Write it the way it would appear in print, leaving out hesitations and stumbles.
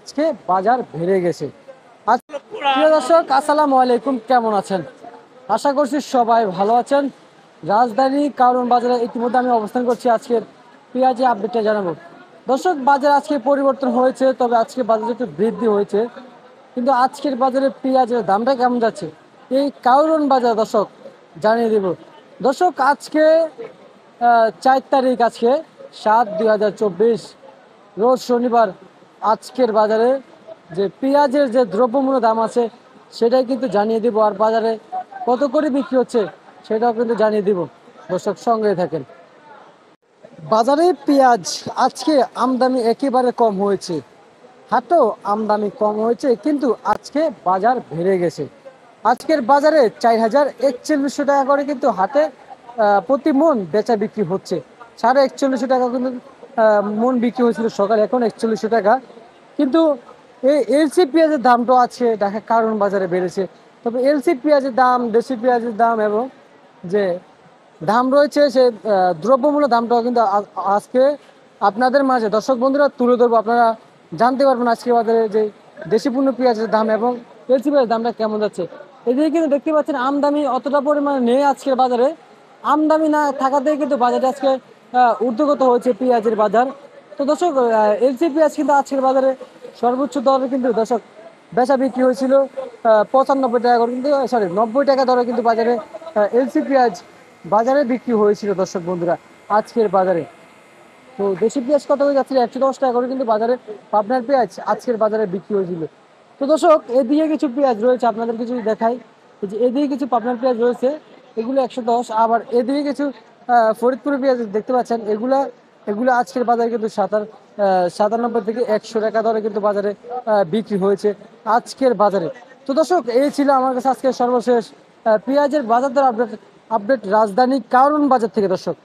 আজকে বাজার বেড়ে গেছে। প্রিয় দর্শক, আসসালামু আলাইকুম, কেমন আছেন? আশা করছি সবাই ভালো আছেন। রাজধানী কারণ বাজারে ইতিমধ্যে আমি অবস্থান করছি। আজকের পেঁয়াজের আপডেটটা জানাবো। দর্শক, বাজার আজকে পরিবর্তন হয়েছে, তবে আজকে বাজারে একটু বৃদ্ধি হয়েছে। কিন্তু আজকের বাজারে পেঁয়াজের দামটা কেমন যাচ্ছে এই কারণ বাজার দর্শক জানিয়ে দেব। দর্শক, আজকে 4 তারিখ, আজকে 7/2024, রোজ শনিবার। আজকের বাজারে যে পেঁয়াজের যে দ্রব্যমূল্য দাম আছে সেটাই কিন্তু জানিয়ে দিব, আর বাজারে কত করে বিক্রি হচ্ছে সেটাও কিন্তু জানিয়ে দিব। দর্শক, সঙ্গে থাকেন। বাজারে পেঁয়াজ আজকে আমদানি একেবারে কম হয়েছে, হাটেও আমদানি কম হয়েছে, কিন্তু আজকে বাজার বেড়ে গেছে। আজকের বাজারে 4,041 টাকা করে কিন্তু হাটে প্রতি মন বেচা বিক্রি হচ্ছে। 41,500 টাকা কিন্তু মন বিক্রি হয়েছিল সকালে, এখন 4100 টাকা। কিন্তু এই এলসি পেঁয়াজের দামটাও আছে দেখা কারণ বাজারে বেড়েছে। তবে এলসি পেঁয়াজের দাম, দেশি পেঁয়াজের দাম এবং যে দাম রয়েছে সে দ্রব্যমূল্য দামটাও কিন্তু আজকে আপনাদের মাঝে দর্শক বন্ধুরা তুলে ধরবো। আপনারা জানতে পারবেন আজকে বাজারে যে দেশি পণ্য পেঁয়াজের দাম এবং এলসি পেঁয়াজের দামটা কেমন যাচ্ছে। এদিকে কিন্তু দেখতে পাচ্ছেন আমদানি অতটা পরিমাণে নেই আজকের বাজারে। আমদানি না থাকাতেই কিন্তু বাজারে আজকে ঊর্ধ্বগত হয়েছে পেঁয়াজের বাজার। তো দর্শক, এলসি পেঁয়াজ কিন্তু আজকের বাজারে সর্বোচ্চ দরে কিন্তু দর্শক বেচা বিক্রি হয়েছিল 95 টাকা করে, কিন্তু 90 টাকা দরে কিন্তু বাজারে এলসি পেঁয়াজ বাজারে বিক্রি হয়েছিল দর্শক বন্ধুরা আজকের বাজারে। তো দেশি পেঁয়াজ কত হয়ে যাচ্ছিল 110 টাকা করে কিন্তু বাজারে পাবনার পেঁয়াজ আজকের বাজারে বিক্রি হয়েছিল। তো দর্শক, এদিকে কিছু পেঁয়াজ রয়েছে, আপনাদের কিছু দেখাই। এই যে এদিকে কিছু পাবনার পেঁয়াজ রয়েছে, এগুলো 110। আবার এদিকে কিছু ফরিদপুরের পেঁয়াজ দেখতে পাচ্ছেন, এগুলা এগুলো আজকের বাজারে কিন্তু 97 থেকে 100 টাকা দরে কিন্তু বাজারে বিক্রি হয়েছে আজকের বাজারে। তো দর্শক, এই ছিল আমার কাছে আজকে সর্বশেষ পেঁয়াজের বাজার দর আপডেট রাজধানী কারণ বাজার থেকে দর্শক।